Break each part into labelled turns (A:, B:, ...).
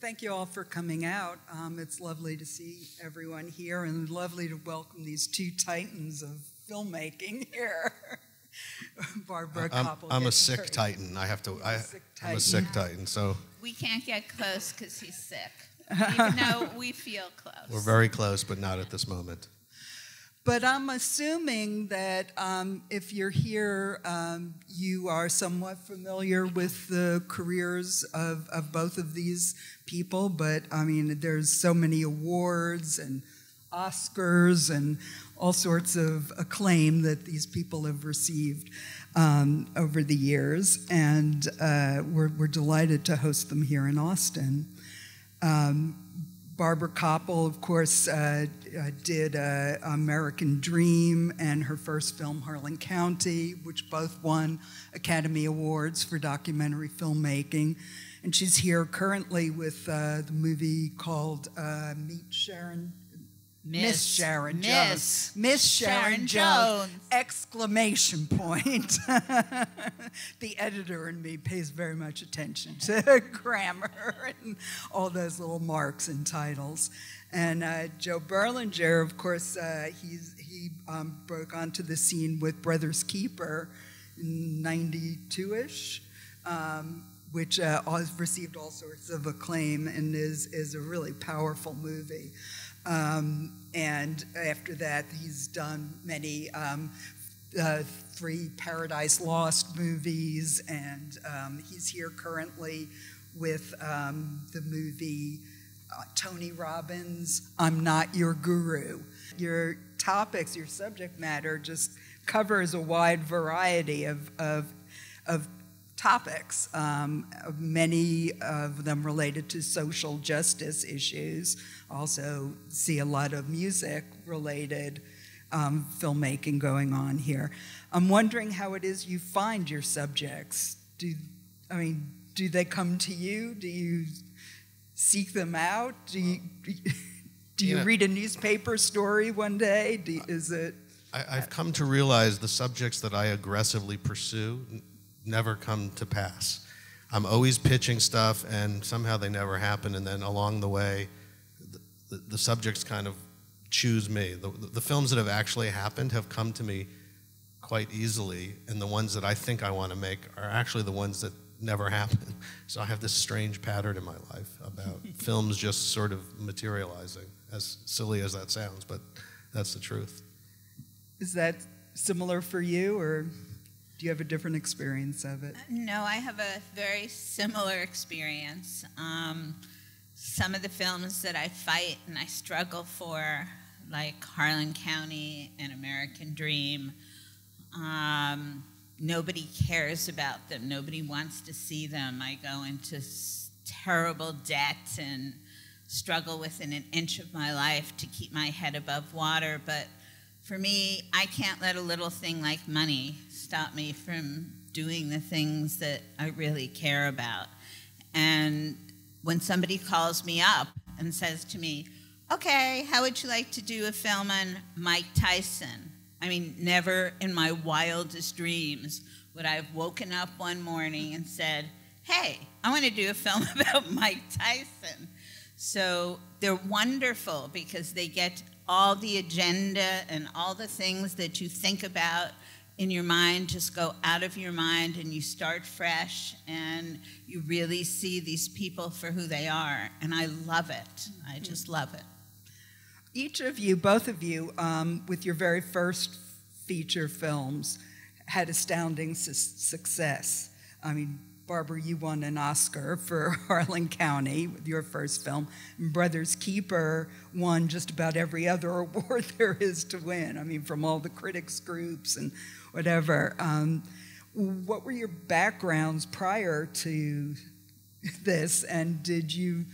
A: Thank you all for coming out. It's lovely to see everyone here and lovely to welcome these two titans of filmmaking here. Barbara Kopple.
B: I'm a sick titan. I'm a sick titan, so.
C: We can't get close because he's sick, even though we feel close.
B: We're very close, but not at this moment.
A: But I'm assuming that if you're here, you are somewhat familiar with the careers of both of these people. But I mean, there's so many awards and Oscars and all sorts of acclaim that these people have received over the years. And we're delighted to host them here in Austin. Barbara Kopple, of course, did American Dream and her first film, Harlan County, which both won Academy Awards for documentary filmmaking. And she's here currently with the movie called Miss Sharon Jones. Miss Sharon Jones! Exclamation point. The editor in me pays very much attention to grammar and all those little marks and titles. And Joe Berlinger, of course, he broke onto the scene with Brothers Keeper in '92-ish. Which received all sorts of acclaim and is a really powerful movie. And after that, he's done many 3 Paradise Lost movies, and he's here currently with the movie Tony Robbins' I'm Not Your Guru. Your topics, your subject matter just covers a wide variety of topics, many of them related to social justice issues. Also see a lot of music-related filmmaking going on here. I'm wondering how it is you find your subjects. Do they come to you? Do you seek them out? Do you read a newspaper story one day?
B: I've come to realize the subjects that I aggressively pursue never come to pass. I'm always pitching stuff, and somehow they never happen, and then along the way, the subjects kind of choose me. The films that have actually happened have come to me quite easily, and the ones that I think I want to make are actually the ones that never happen. So I have this strange pattern in my life about films just sort of materializing, as silly as that sounds, but that's the truth. Is
A: that similar for you, or do you have a different experience of it?
C: No, I have a very similar experience. Some of the films that I fight and I struggle for, like Harlan County and American Dream, nobody cares about them. Nobody wants to see them. I go into terrible debt and struggle within an inch of my life to keep my head above water. But for me, I can't let a little thing like money stop me from doing the things that I really care about. And when somebody calls me up and says to me, okay, how would you like to do a film on Mike Tyson? I mean, never in my wildest dreams would I have woken up one morning and said, hey, I want to do a film about Mike Tyson. So they're wonderful because they get all the agenda and all the things that you think about in your mind just go out of your mind, and you start fresh, and you really see these people for who they are. And I love it. I just love it.
A: Each of you, both of you, with your very first feature films, had astounding success. I mean, Barbara, you won an Oscar for Harlan County with your first film. And Brothers Keeper won just about every other award there is to win. I mean, from all the critics groups and whatever. What were your backgrounds prior to this? And did you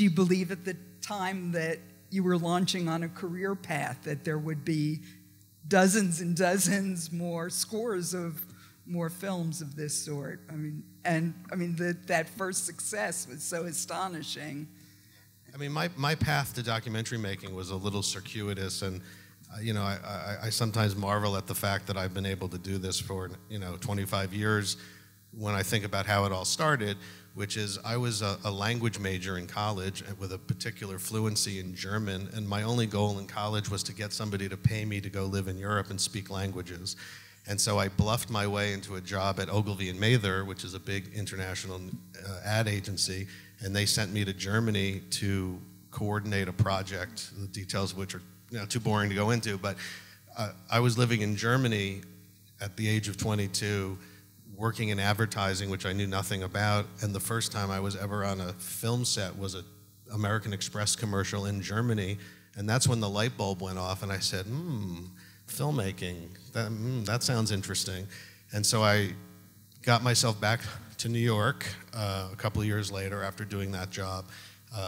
A: believe at the time that you were launching on a career path that there would be dozens and dozens more, scores of more films of this sort? That first success was so astonishing.
B: I mean, my path to documentary making was a little circuitous, and I sometimes marvel at the fact that I've been able to do this for 25 years when I think about how it all started, which is I was a language major in college with a particular fluency in German, and my only goal in college was to get somebody to pay me to go live in Europe and speak languages. And so I bluffed my way into a job at Ogilvy and Mather, which is a big international ad agency, and they sent me to Germany to coordinate a project, the details of which are too boring to go into, but I was living in Germany at the age of 22, working in advertising, which I knew nothing about, and the first time I was ever on a film set was an American Express commercial in Germany, and that's when the light bulb went off, and I said, filmmaking, that sounds interesting. And so I got myself back to New York a couple of years later after doing that job.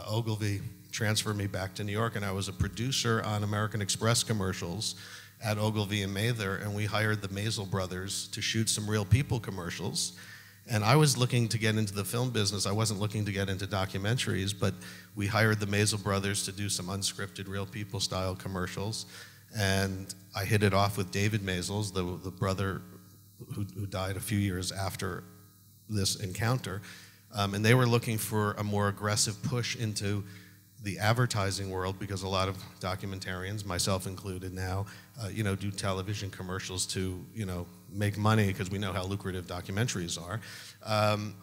B: Ogilvy transferred me back to New York, and I was a producer on American Express commercials at Ogilvy and Mather, and we hired the Maisel brothers to shoot some real people commercials. And I was looking to get into the film business. I wasn't looking to get into documentaries, but we hired the Maisel brothers to do some unscripted real people style commercials. And I hit it off with David Maisel, the brother who died a few years after this encounter. And they were looking for a more aggressive push into the advertising world, because a lot of documentarians, myself included now, do television commercials to, make money, because we know how lucrative documentaries are.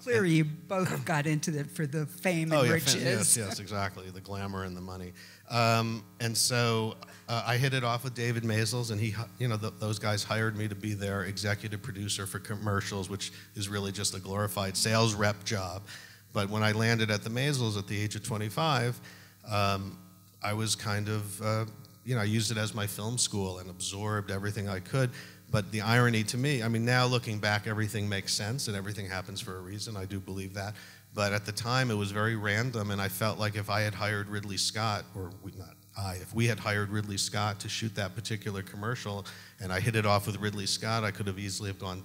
A: Clearly, you both got into it for the fame and riches.
B: Yes, exactly, the glamour and the money. And so I hit it off with David Maisel, and he, those guys hired me to be their executive producer for commercials, which is really just a glorified sales rep job. But when I landed at the Maisels at the age of 25, I was kind of, I used it as my film school and absorbed everything I could. But the irony to me, now looking back, everything makes sense and everything happens for a reason. I do believe that. But at the time, it was very random, and I felt like if I had hired Ridley Scott, if we had hired Ridley Scott to shoot that particular commercial, and I hit it off with Ridley Scott, I could have easily have gone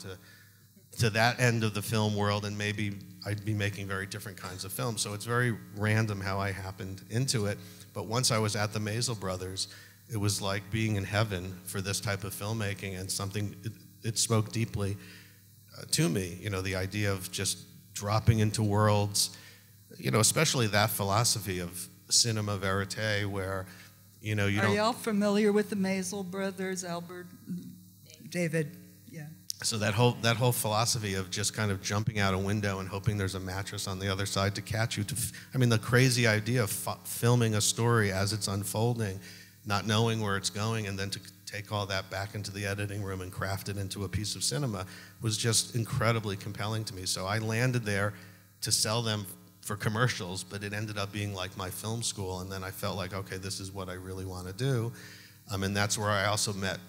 B: to that end of the film world, and maybe I'd be making very different kinds of films. So it's very random how I happened into it. But once I was at the Maisel brothers, it was like being in heaven for this type of filmmaking, and something, it spoke deeply to me, the idea of just dropping into worlds, especially that philosophy of cinéma-verité, where, you don't...
A: Are y'all familiar with the Maisel brothers, Albert, David? Yeah.
B: So that whole philosophy of just kind of jumping out a window and hoping there's a mattress on the other side to catch you. The crazy idea of filming a story as it's unfolding, not knowing where it's going, and then to take all that back into the editing room and craft it into a piece of cinema was just incredibly compelling to me. So I landed there to sell them for commercials, but it ended up being like my film school, and then I felt like, okay, this is what I really want to do. And that's where I also met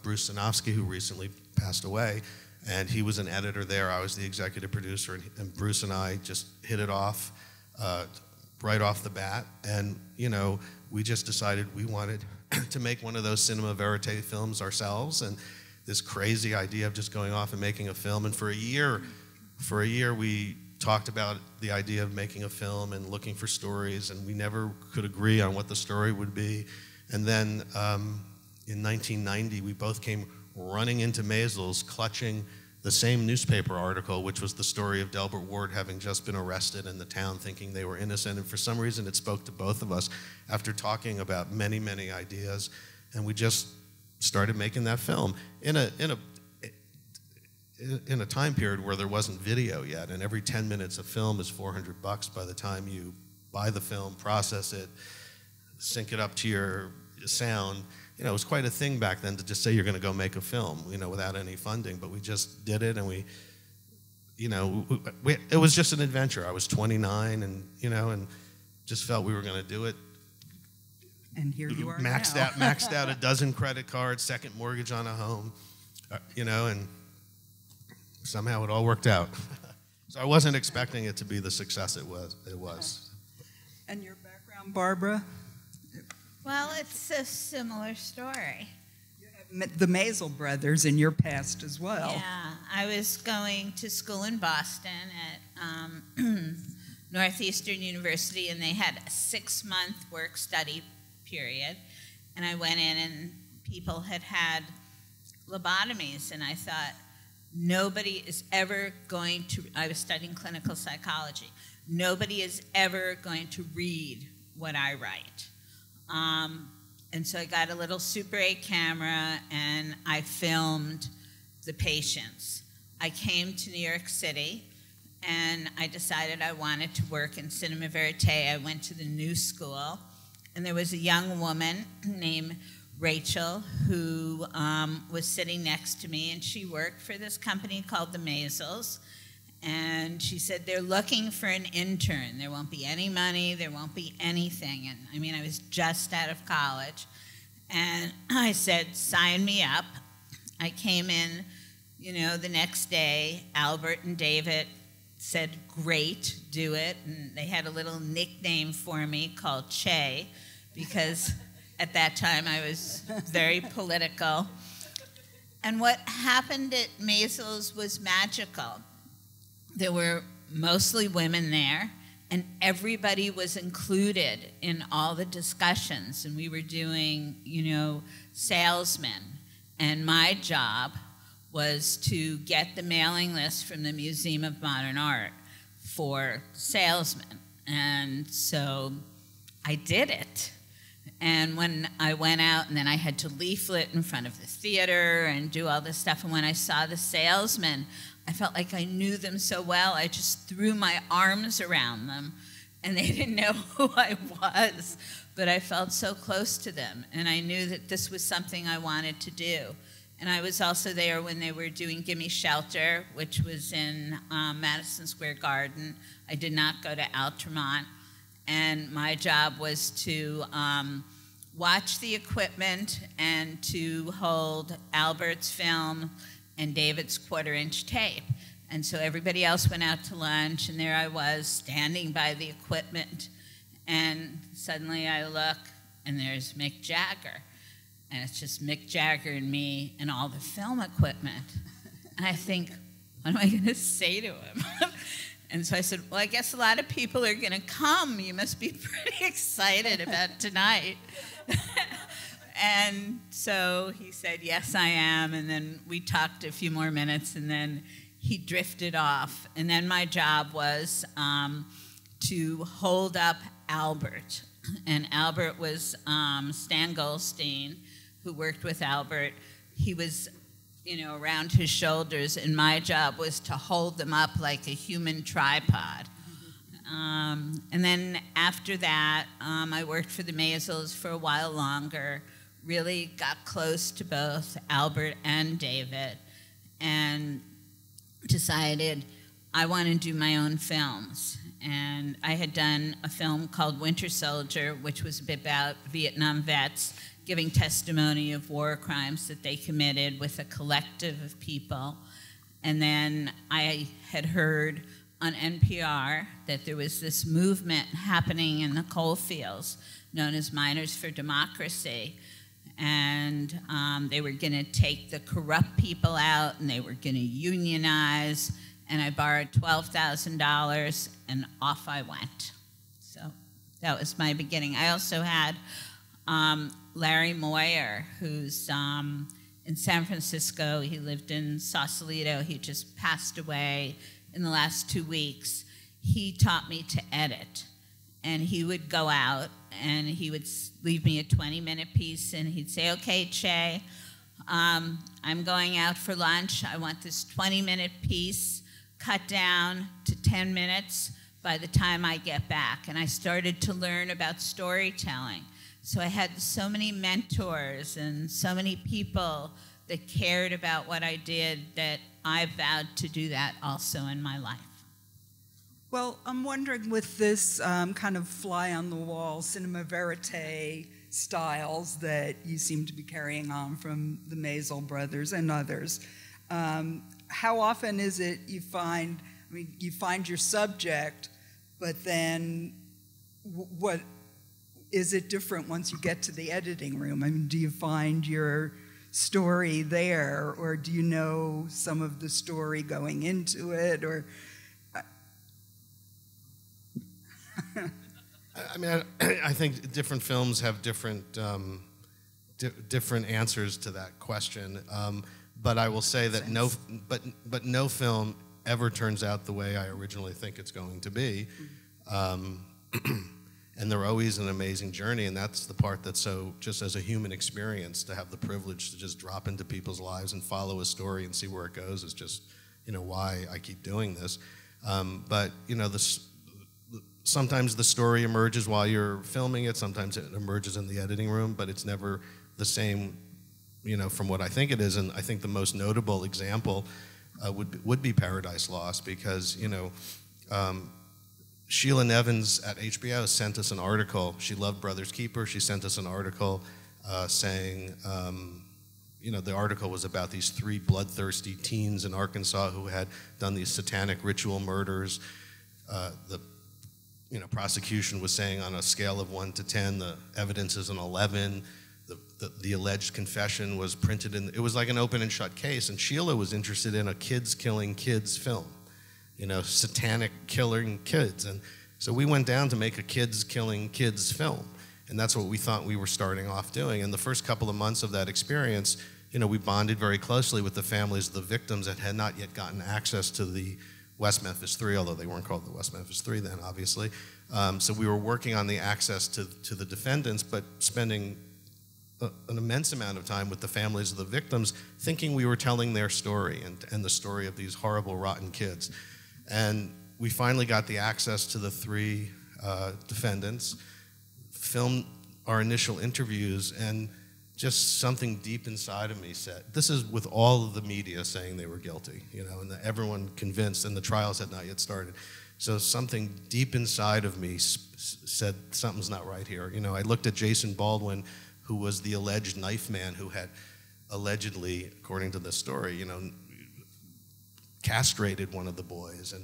B: Bruce Sinofsky, who recently passed away, and he was an editor there. I was the executive producer, and Bruce and I just hit it off right off the bat, and we just decided we wanted to make one of those cinéma-verité films ourselves, and this crazy idea of just going off and making a film. And for a year we talked about the idea of making a film and looking for stories, and we never could agree on what the story would be. And then in 1990, we both came running into Maisel's, clutching the same newspaper article, which was the story of Delbert Ward having just been arrested in the town, thinking they were innocent. And for some reason, it spoke to both of us after talking about many, many ideas. And we just started making that film in a time period where there wasn't video yet. And every 10 minutes of film is $400 by the time you buy the film, process it, sync it up to your sound. It was quite a thing back then to just say you're going to go make a film, without any funding. But we just did it, and we it was just an adventure. I was 29, and just felt we were going to do it.
A: And here you are
B: maxed out a dozen credit cards, second mortgage on a home, and somehow it all worked out. So I wasn't expecting it to be the success it was.
A: And your background, Barbara?
C: Well, it's a similar story.
A: You have the Maisel brothers in your past as well.
C: Yeah, I was going to school in Boston at Northeastern University, and they had a 6-month work-study period. And I went in, and people had lobotomies, and I thought, nobody is ever going to, I was studying clinical psychology, nobody is ever going to read what I write. And so I got a little Super 8 camera and I filmed the patients. I came to New York City and I decided I wanted to work in cinéma-verité. I went to the New School, and there was a young woman named Rachel who was sitting next to me, and she worked for this company called the Maisels. And she said, they're looking for an intern. There won't be any money, there won't be anything. And I mean, I was just out of college. And I said, sign me up. I came in, you know, the next day. Albert and David said, great, do it. And they had a little nickname for me called Che, because at that time I was very political. And what happened at Maisels was magical. There were mostly women there, and everybody was included in all the discussions. And we were doing, you know, salesmen. And my job was to get the mailing list from the Museum of Modern Art for salesmen. And so I did it. And when I went out, and then I had to leaflet in front of the theater and do all this stuff, and when I saw the salesmen, I felt like I knew them so well. I just threw my arms around them, and they didn't know who I was, but I felt so close to them, and I knew that this was something I wanted to do. And I was also there when they were doing Gimme Shelter, which was in Madison Square Garden. I did not go to Altamont, and my job was to watch the equipment and to hold Albert's film and David's quarter-inch tape. And so everybody else went out to lunch, and there I was standing by the equipment, and suddenly I look, and there's Mick Jagger. And it's just Mick Jagger and me and all the film equipment. And I think, what am I going to say to him? And so I said, well, I guess a lot of people are going to come. You must be pretty excited about tonight. And so he said, yes, I am. And then we talked a few more minutes, and then he drifted off. And then my job was to hold up Albert. And Albert was Stan Goldstein, who worked with Albert. He was, you know, around his shoulders, and my job was to hold them up like a human tripod. And then after that, I worked for the Maisels for a while longer, really got close to both Albert and David, and decided I want to do my own films. And I had done a film called Winter Soldier, which was about Vietnam vets giving testimony of war crimes that they committed with a collective of people. And then I had heard on NPR that there was this movement happening in the coal fields known as Miners for Democracy. And they were going to take the corrupt people out, and they were going to unionize. And I borrowed $12,000, and off I went. So that was my beginning. I also had Larry Moyer, who's in San Francisco. He lived in Sausalito. He just passed away in the last 2 weeks. He taught me to edit. And he would go out, and he would leave me a 20-minute piece, and he'd say, okay, Che, I'm going out for lunch. I want this 20-minute piece cut down to 10 minutes by the time I get back. And I started to learn about storytelling. So I had so many mentors and so many people that cared about what I did that I vowed to do that also in my life.
A: Well, I'm wondering, with this kind of fly-on-the-wall cinéma-verité styles that you seem to be carrying on from the Maisel brothers and others, how often is it you find, I mean, you find your subject, but then what is it different once you get to the editing room? I mean, do you find your story there, or do you know some of the story going into it, or?
B: I mean, I think different films have different different answers to that question. But I will say that no film ever turns out the way I originally think it's going to be. And they're always an amazing journey, and that's the part that's so, just as a human experience, to have the privilege to just drop into people's lives and follow a story and see where it goes is just, why I keep doing this. But, sometimes the story emerges while you're filming it, sometimes it emerges in the editing room, but it's never the same, from what I think it is. And I think the most notable example would be Paradise Lost, because, Sheila Nevins at HBO sent us an article. She loved Brothers Keeper. She sent us an article saying, the article was about these 3 bloodthirsty teens in Arkansas who had done these satanic ritual murders. The prosecution was saying on a scale of 1 to 10, the evidence is an 11. The alleged confession was printed in, it was like an open and shut case, and Sheila was interested in a kids killing kids film. Satanic killing kids. And so we went down to make a kids killing kids film. And that's what we thought we were starting off doing. And the first couple of months of that experience, we bonded very closely with the families of the victims that had not yet gotten access to the West Memphis 3, although they weren't called the West Memphis 3 then, obviously. So we were working on the access to the defendants, but spending an immense amount of time with the families of the victims, thinking we were telling their story and the story of these horrible, rotten kids. And we finally got the access to the 3 defendants, filmed our initial interviews, and just something deep inside of me said, this is with all of the media saying they were guilty, and everyone convinced, and the trials had not yet started. So something deep inside of me said, something's not right here. I looked at Jason Baldwin, who was the alleged knife man who had allegedly, according to the story, castrated one of the boys, and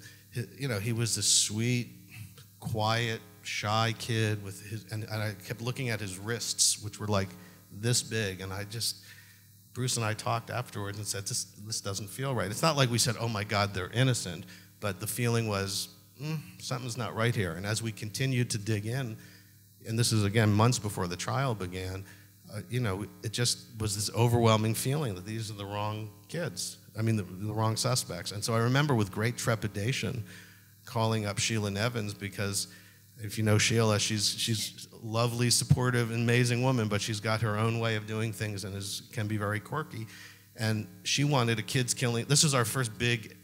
B: he was this sweet, quiet, shy kid with and I kept looking at his wrists, which were like this big, and Bruce and I talked afterwards and said, this doesn't feel right. It's not like we said, oh my God, they're innocent, but the feeling was, something's not right here. And as we continued to dig in, and this is again months before the trial began, it just was this overwhelming feeling that these are the wrong kids. The wrong suspects. And so I remember with great trepidation calling up Sheila Nevins, because if you know Sheila, she's a lovely, supportive, amazing woman, but she's got her own way of doing things and can be very quirky. And she wanted a kids killing. This was our first big,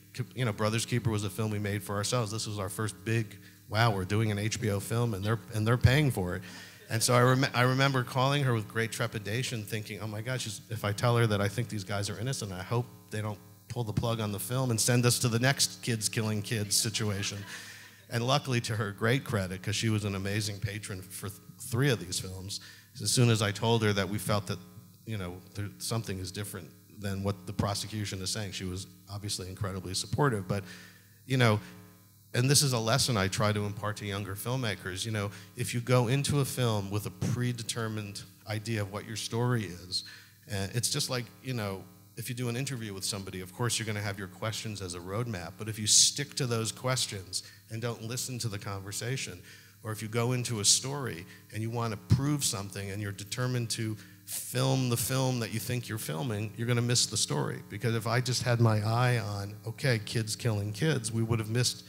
B: Brothers Keeper was a film we made for ourselves. This was our first big, wow, we're doing an HBO film and they're paying for it. And so I remember calling her with great trepidation, thinking, oh my gosh, if I tell her that I think these guys are innocent, I hope they don't pull the plug on the film and send us to the next kids killing kids situation. And luckily, to her great credit, because she was an amazing patron for 3 of these films, as soon as I told her that we felt that, something is different than what the prosecution is saying, she was obviously incredibly supportive. But, and this is a lesson I try to impart to younger filmmakers, if you go into a film with a predetermined idea of what your story is, it's just like, if you do an interview with somebody, of course you're going to have your questions as a roadmap, but if you stick to those questions and don't listen to the conversation, or if you go into a story and you want to prove something and you're determined to film the film that you think you're filming, you're going to miss the story. Because if I just had my eye on, okay, kids killing kids, we would have missed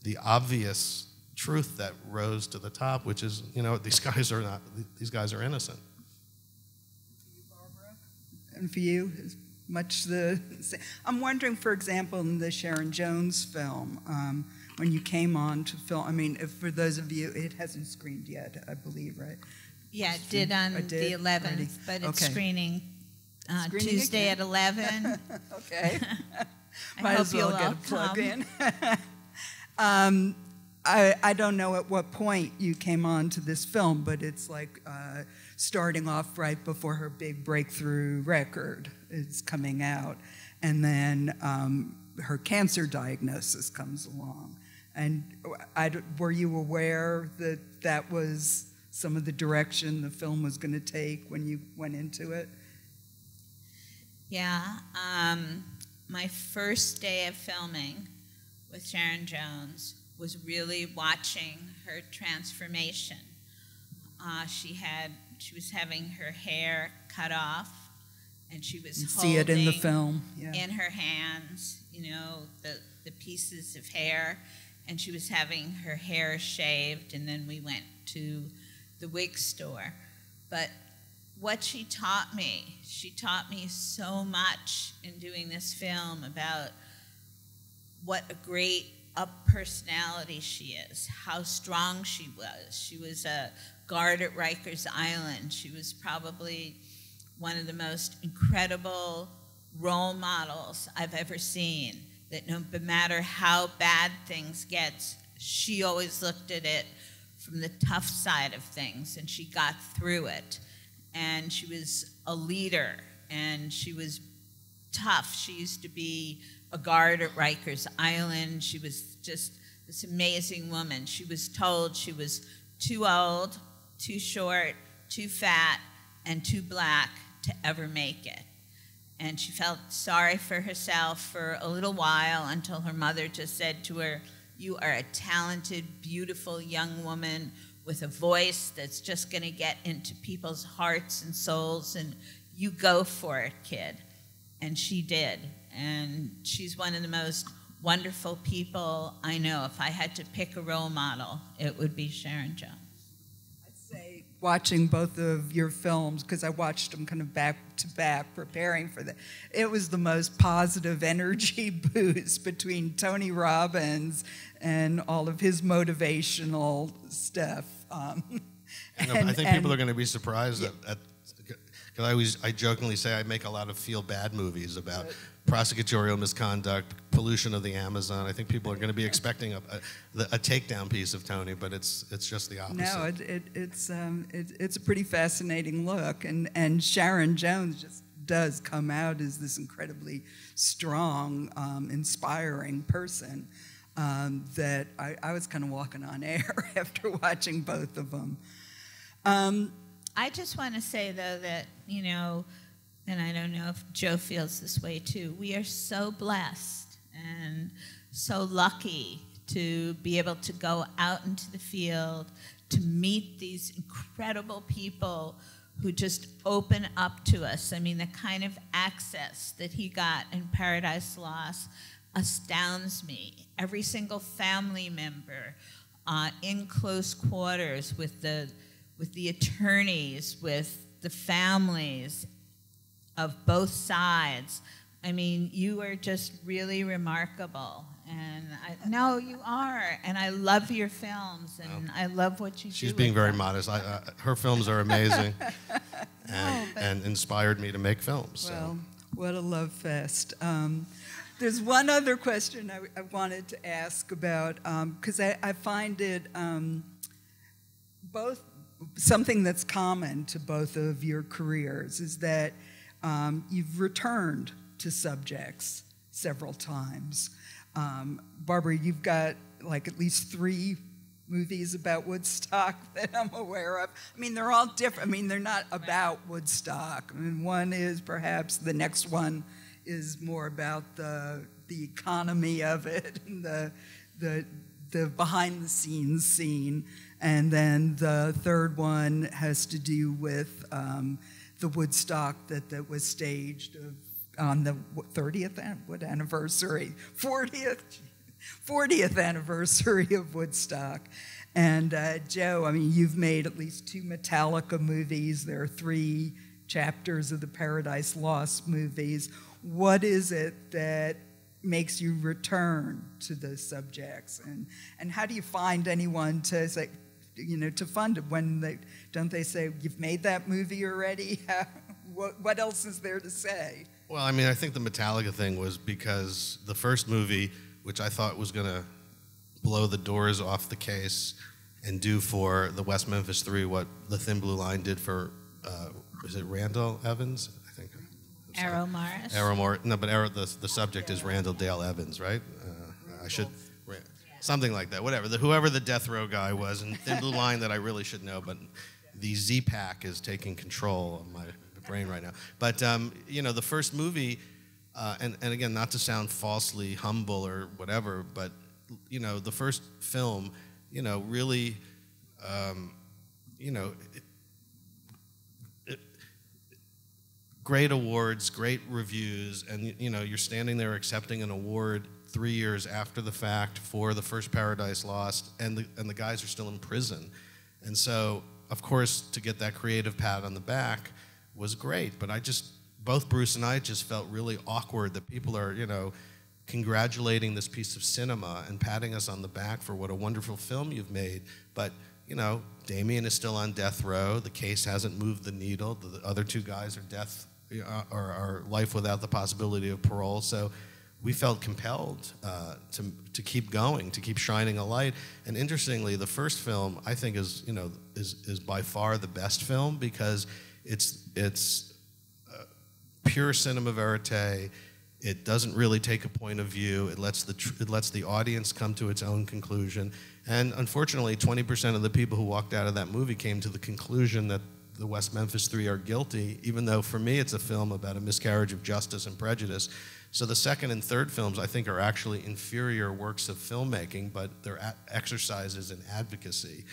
B: the obvious truth that rose to the top, which is, these guys are innocent.
A: And for you, is much the same. I'm wondering, for example, in the Sharon Jones film, when you came on to film, if for those of you, it hasn't screened yet, I believe, right?
C: Yeah, it did on the 11th, but it's screening Tuesday at 11.
A: Okay.
C: I hope you'll all
A: get a plug
C: come.
A: in. I don't know at what point you came on to this film, but it's like starting off right before her big breakthrough record is coming out. And then her cancer diagnosis comes along. And were you aware that that was some of the direction the film was going to take when you went into it?
C: Yeah. My first day of filming with Sharon Jones was really watching her transformation. She was having her hair cut off and she was
A: you
C: holding
A: see it in the film. Yeah.
C: in her hands, you know, the pieces of hair, and she was having her hair shaved, and then we went to the wig store. But what she taught me so much in doing this film about what a great up personality she is, how strong she was. She was a guard at Rikers Island. She was probably one of the most incredible role models I've ever seen, that no matter how bad things get, she always looked at it from the tough side of things, and she got through it. And she was a leader, and she was tough. She used to be a guard at Rikers Island. She was just this amazing woman. She was told she was too old, too short, too fat, and too black to ever make it. And she felt sorry for herself for a little while until her mother just said to her, "You are a talented, beautiful young woman with a voice that's just going to get into people's hearts and souls, and you go for it, kid." And she did. And she's one of the most wonderful people I know. If I had to pick a role model, it would be Sharon Jones.
A: I'd say watching both of your films, because I watched them kind of back to back preparing for that, it was the most positive energy boost between Tony Robbins and all of his motivational stuff.
B: I think people are going to be surprised at because I jokingly say I make a lot of feel-bad movies about prosecutorial misconduct, pollution of the Amazon. I think people are going to be expecting a takedown piece of Tony, but it's just the opposite.
A: No, it's a pretty fascinating look, and Sharon Jones just does come out as this incredibly strong, inspiring person that I was kind of walking on air after watching both of them.
C: I just want to say, though, that, you know, and I don't know if Joe feels this way too, we are so blessed and so lucky to be able to go out into the field, to meet these incredible people who just open up to us. I mean, the kind of access that he got in Paradise Lost astounds me. Every single family member in close quarters with the attorneys, with the families of both sides. I mean, you are just really remarkable. And no, you are. And I love your films, and I love what you do.
B: She's being very modest. Her films are amazing and inspired me to make films. So.
A: Well, what a love fest. There's one other question I wanted to ask about, because I find it both something that's common to both of your careers is that you've returned to subjects several times. Barbara, you've got like at least 3 movies about Woodstock that I'm aware of. I mean, they're all different. I mean, they're not about Woodstock. I mean, one is perhaps, the next one is more about the economy of it and the behind-the-scenes scene. And then the third one has to do with the Woodstock that was staged on the 30th anniversary, 40th anniversary of Woodstock. And Joe, I mean, you've made at least 2 Metallica movies. There are 3 chapters of the Paradise Lost movies. What is it that makes you return to those subjects? And how do you find anyone to say, you know, to fund it when don't they say, "You've made that movie already"? What else is there to say?
B: Well, I mean, I think the Metallica thing was because the first movie, which I thought was going to blow the doors off the case and do for the West Memphis 3 what the Thin Blue Line did for, is it Randall Evans? I think.
C: Errol Morris.
B: Errol Morris. No, but the subject is Randall Dale Evans, right? I should. Something like that, whatever. Whoever the death row guy was, and Thin Blue Line that I really should know, but the Z-Pack is taking control of my brain right now. But, you know, the first movie, and again, not to sound falsely humble or whatever, but, you know, the first film, you know, really, you know, great awards, great reviews, and you know, you're standing there accepting an award 3 years after the fact for the first Paradise Lost, and the guys are still in prison. And so, of course, to get that creative pat on the back was great, but both Bruce and I just felt really awkward that people are, you know, congratulating this piece of cinema and patting us on the back for what a wonderful film you've made. But, you know, Damien is still on death row. The case hasn't moved the needle. The other two guys are life without the possibility of parole. So we felt compelled to keep going, to keep shining a light. And interestingly, the first film, I think, is by far the best film, because it's pure cinéma-verité. It doesn't really take a point of view. It lets the audience come to its own conclusion. And unfortunately, 20% of the people who walked out of that movie came to the conclusion that the West Memphis Three are guilty, even though for me it's a film about a miscarriage of justice and prejudice. So the second and third films, I think, are actually inferior works of filmmaking, but they're exercises in advocacy.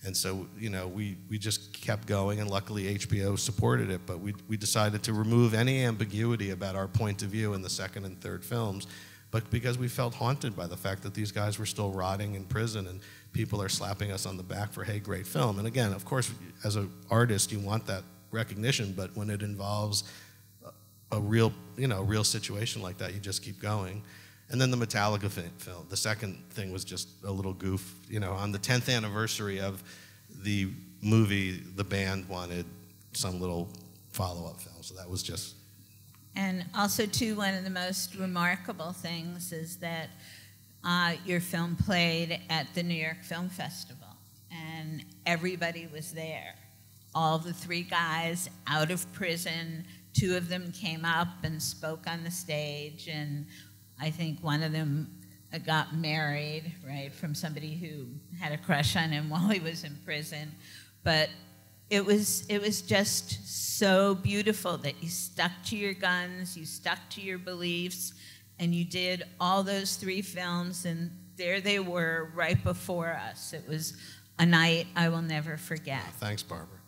B: And so, you know, we just kept going, and luckily HBO supported it, but we decided to remove any ambiguity about our point of view in the second and third films, but because we felt haunted by the fact that these guys were still rotting in prison and people are slapping us on the back for, hey, great film. And again, of course, as an artist, you want that recognition, but when it involves a real situation like that, you just keep going. And then the Metallica film, the second thing was just a little goof. You know, on the 10th anniversary of the movie, the band wanted some little follow-up film, so that was just...
C: And also, too, one of the most remarkable things is that your film played at the New York Film Festival, and everybody was there. All the three guys out of prison, two of them came up and spoke on the stage, and I think one of them got married, right, from somebody who had a crush on him while he was in prison. But it was just so beautiful that you stuck to your guns, you stuck to your beliefs, and you did all those three films, and there they were right before us. It was a night I will never forget.
B: Oh, thanks, Barbara.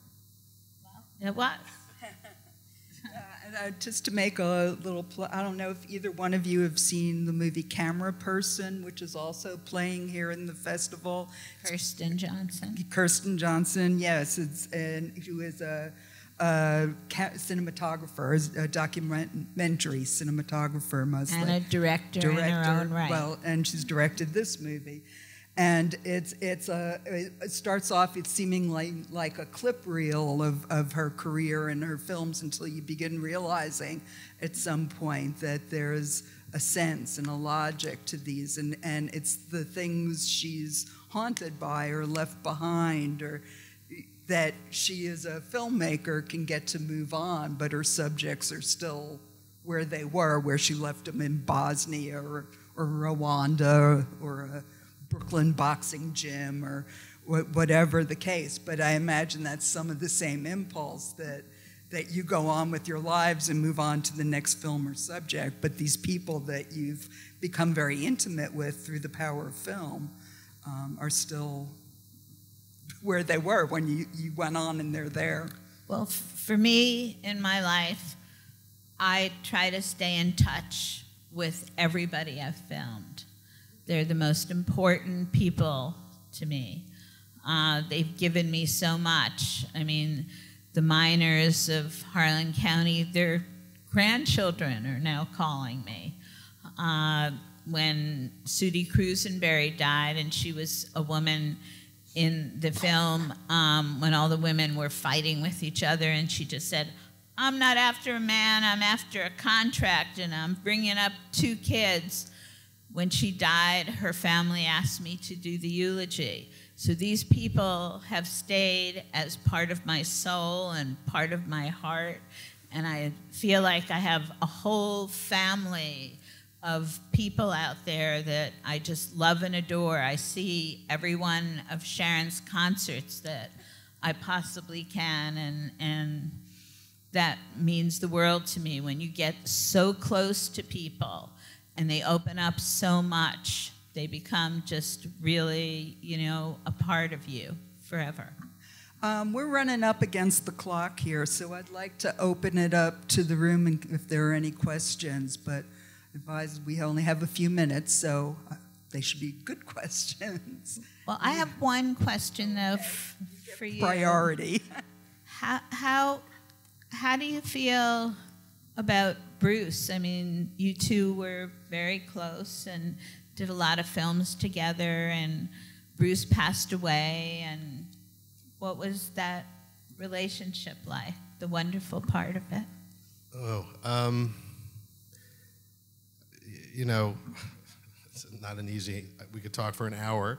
C: Well, it was.
A: Just to make a little, I don't know if either one of you have seen the movie Camera Person, which is also playing here in the festival.
C: Kirsten Johnson.
A: Kirsten Johnson, yes, who is a cinematographer, a documentary cinematographer mostly.
C: And a director in her own right.
A: Well, and she's directed this movie. And it starts off, it's seeming like a clip reel of her career and her films, until you begin realizing at some point that there's a sense and a logic to these, and it's the things she's haunted by or left behind, or that she as a filmmaker can get to move on, but her subjects are still where they were, where she left them in Bosnia or Rwanda or a Brooklyn boxing gym, or whatever the case. But I imagine that's some of the same impulse that you go on with your lives and move on to the next film or subject, but these people that you've become very intimate with through the power of film are still where they were when you went on, and they're there.
C: Well, for me, in my life, I try to stay in touch with everybody I've filmed. They're the most important people to me. They've given me so much. I mean, the miners of Harlan County, their grandchildren are now calling me. When Sudie Crusenberry died, and she was a woman in the film, when all the women were fighting with each other, and she just said, "I'm not after a man, I'm after a contract, and I'm bringing up 2 kids." When she died, her family asked me to do the eulogy. So these people have stayed as part of my soul and part of my heart, and I feel like I have a whole family of people out there that I just love and adore. I see every one of Sharon's concerts that I possibly can, and that means the world to me when you get so close to people and they open up so much. They become just really, a part of you forever.
A: We're running up against the clock here, so I'd like to open it up to the room and if there are any questions, but advise we only have a few minutes, so they should be good questions.
C: Well, I have one question, though, for you.
A: Priority.
C: How do you feel about Bruce? I mean, you two were very close and did a lot of films together, and Bruce passed away, and what was that relationship like, the wonderful part of it?
B: You know, it's not an easy, we could talk for an hour.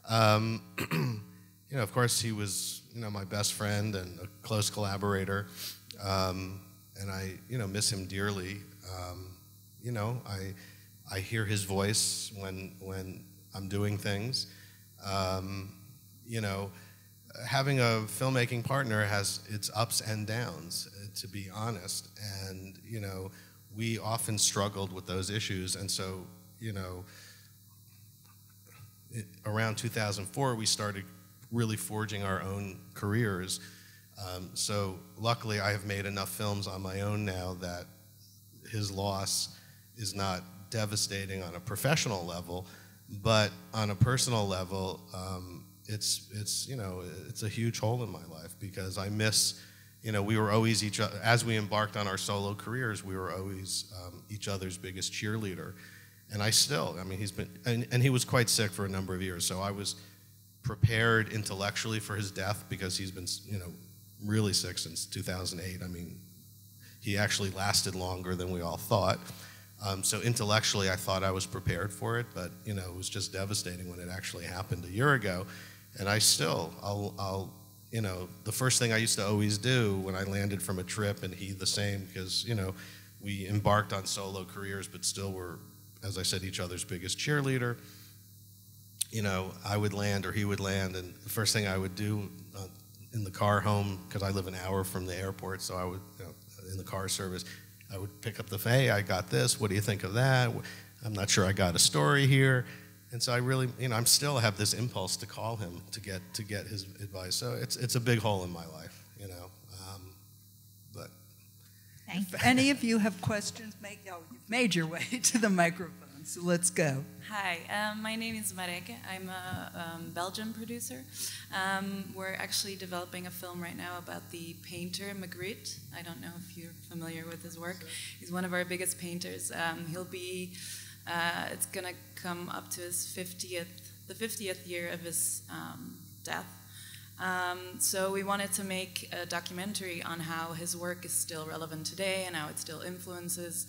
B: You know, of course, he was, you know, my best friend and a close collaborator, and I, you know, miss him dearly. You know, I hear his voice when I'm doing things. You know, having a filmmaking partner has its ups and downs, to be honest, and, you know, we often struggled with those issues, and so, you know, around 2004, we started really forging our own careers. So luckily, I have made enough films on my own now that his loss is not devastating on a professional level, but on a personal level, it's you know, it's a huge hole in my life because I miss, you know, we were always each other, as we embarked on our solo careers, we were always each other's biggest cheerleader. And I still, I mean, he's been, and he was quite sick for a number of years, so I was prepared intellectually for his death because he's been, you know, really sick since 2008. I mean, he actually lasted longer than we all thought. So intellectually, I thought I was prepared for it, but, you know, it was just devastating when it actually happened a year ago. And I still, I'll you know, the first thing I used to always do when I landed from a trip, and he the same, because, you know, we embarked on solo careers, but still were, as I said, each other's biggest cheerleader. You know, I would land or he would land, and the first thing I would do in the car home, because I live an hour from the airport, so I would, you know, in the car service, I would pick up the phone, hey, I got this, what do you think of that? I'm not sure I got a story here. And so I really, you know, I'm still have this impulse to call him to get his advice. So it's a big hole in my life, you know. But
C: Thank you.
A: If any of you have questions, you've made your way to the microphone, so let's go.
D: Hi, my name is Mareke. I'm a Belgian producer. We're actually developing a film right now about the painter Magritte. I don't know if you're familiar with his work. He's one of our biggest painters. He'll be, it's gonna come up to his 50th year of his death. So we wanted to make a documentary on how his work is still relevant today and how it still influences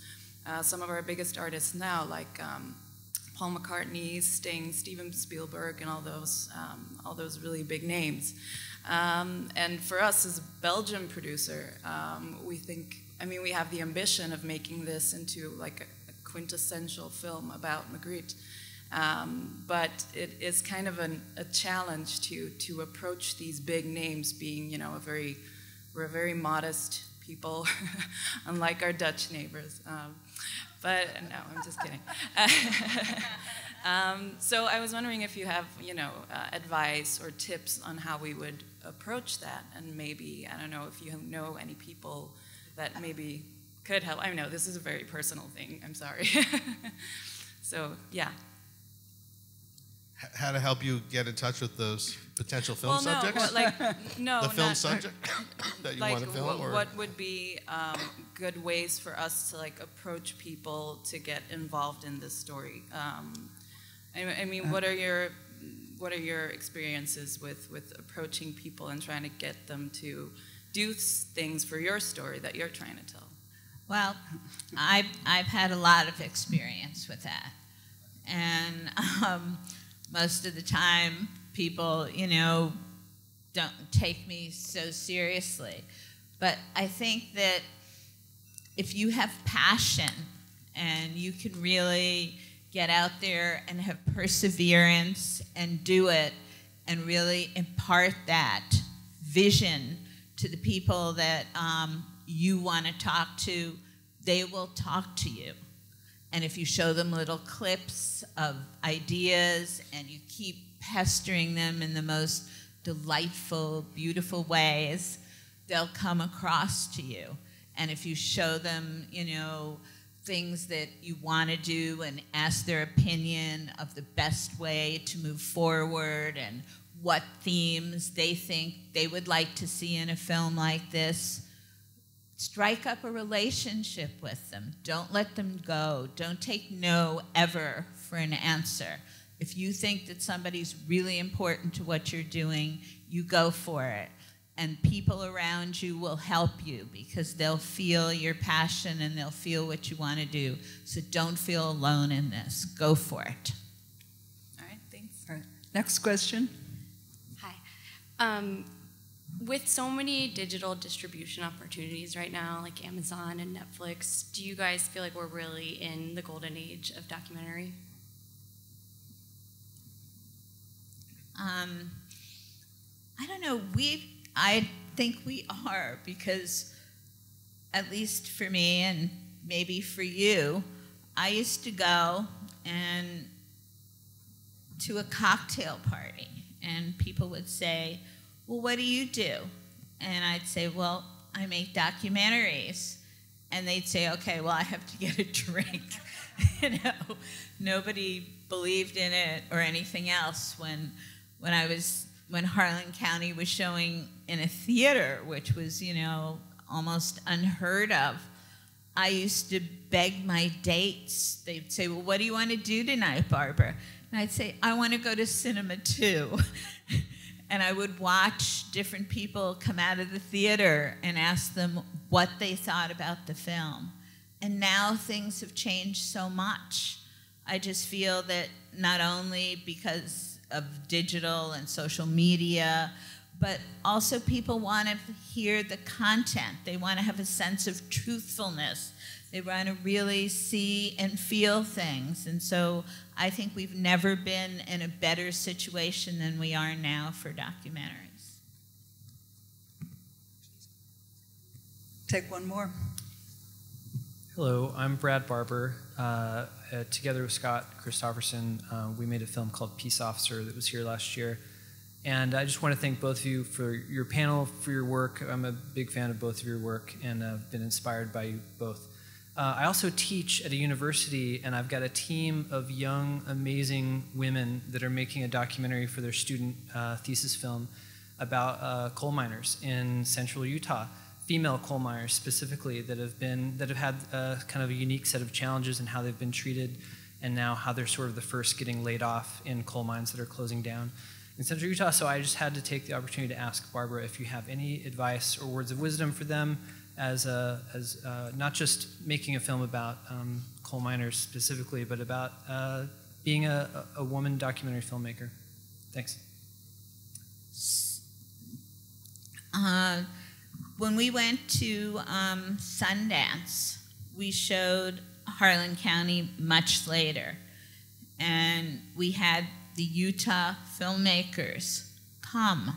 D: some of our biggest artists now, like Paul McCartney, Sting, Steven Spielberg, and all those really big names. And for us as a Belgian producer, we think, I mean, we have the ambition of making this into like a quintessential film about Magritte. But it is kind of a challenge to approach these big names, being, you know, we're a very modest people, unlike our Dutch neighbors. But no, I'm just kidding. So I was wondering if you have, you know, advice or tips on how we would approach that, and maybe, I don't know, if you know any people that maybe could help. I know this is a very personal thing, I'm sorry. So, yeah.
B: how to help you get in touch with those potential film subjects?
D: No,
B: the film subject that you
D: like,
B: want to film? Or?
D: What would be good ways for us to like approach people to get involved in this story? I mean, what are your experiences with approaching people and trying to get them to do things for your story that you're trying to tell?
C: Well, I've had a lot of experience with that, and most of the time people, you know, don't take me so seriously. But I think that if you have passion and you can really get out there and have perseverance and do it and really impart that vision to the people that you want to talk to, they will talk to you. And if you show them little clips of ideas and you keep pestering them in the most delightful, beautiful ways, they'll come across to you. And if you show them, you know, things that you want to do and ask their opinion of the best way to move forward and what themes they think they would like to see in a film like this, strike up a relationship with them. Don't let them go. Don't take no ever for an answer. If you think that somebody's really important to what you're doing, you go for it. And people around you will help you because they'll feel your passion and they'll feel what you want to do. So don't feel alone in this. Go for it.
D: All right, thanks.
A: All right. Next question.
E: Hi. With so many digital distribution opportunities right now, like Amazon and Netflix, do you guys feel like we're really in the golden age of documentary?
C: I don't know. I think we are, because at least for me and maybe for you, I used to go and to a cocktail party and people would say, well, what do you do? And I'd say, well, I make documentaries. And they'd say, okay, well, I have to get a drink. You know, nobody believed in it or anything else when Harlan County was showing in a theater, which was, you know, almost unheard of. I used to beg my dates. They'd say, well, what do you want to do tonight, Barbara? And I'd say, I want to go to cinema too. And I would watch different people come out of the theater and ask them what they thought about the film. And now things have changed so much. I just feel that not only because of digital and social media, but also people want to hear the content. They want to have a sense of truthfulness. They want to really see and feel things. And so I think we've never been in a better situation than we are now for documentaries.
A: Take one more.
F: Hello, I'm Brad Barber. Together with Scott Christopherson, we made a film called Peace Officer that was here last year. And I just want to thank both of you for your panel, for your work. I'm a big fan of both of your work, and I've been inspired by you both. I also teach at a university, and I've got a team of young, amazing women that are making a documentary for their student thesis film about coal miners in central Utah, female coal miners specifically that have had kind of a unique set of challenges in how they've been treated, and now how they're sort of the first getting laid off in coal mines that are closing down in central Utah. So I just had to take the opportunity to ask Barbara if you have any advice or words of wisdom for them as not just making a film about coal miners specifically, but about being a woman documentary filmmaker. Thanks.
C: When we went to Sundance, we showed Harlan County much later, and we had the Utah filmmakers come,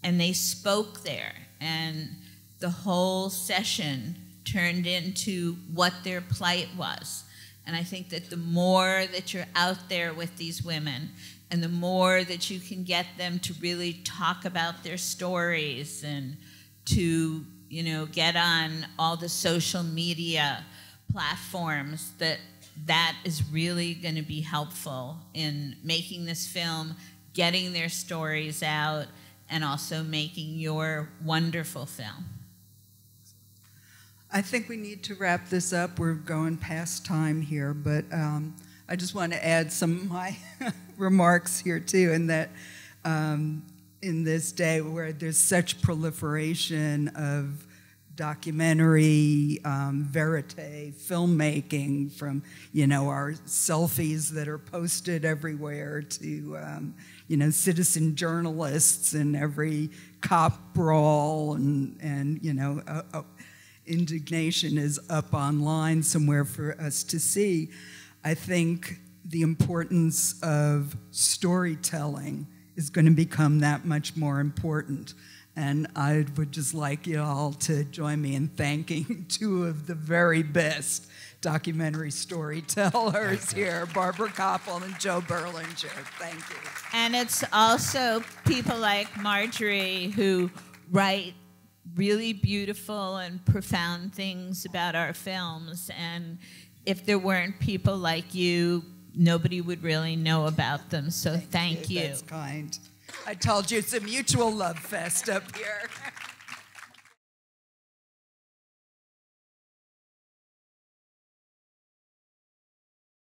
C: and they spoke there, and the whole session turned into what their plight was. And I think that the more that you're out there with these women, and the more that you can get them to really talk about their stories and to, you know, get on all the social media platforms, that is really going to be helpful in making this film, getting their stories out, and also making your wonderful film.
A: I think we need to wrap this up. We're going past time here, but I just want to add some of my remarks here too, in that in this day where there's such proliferation of documentary, verite filmmaking, from, you know, our selfies that are posted everywhere to, you know, citizen journalists and every cop brawl and you know, indignation is up online somewhere for us to see. I think the importance of storytelling is going to become that much more important. And I would just like you all to join me in thanking two of the very best documentary storytellers here, Barbara Kopple and Joe Berlinger. Thank you.
C: And it's also people like Marjorie who write really beautiful and profound things about our films. And if there weren't people like you, nobody would really know about them. So thank you.
A: That's kind. I told you it's a mutual love fest up here.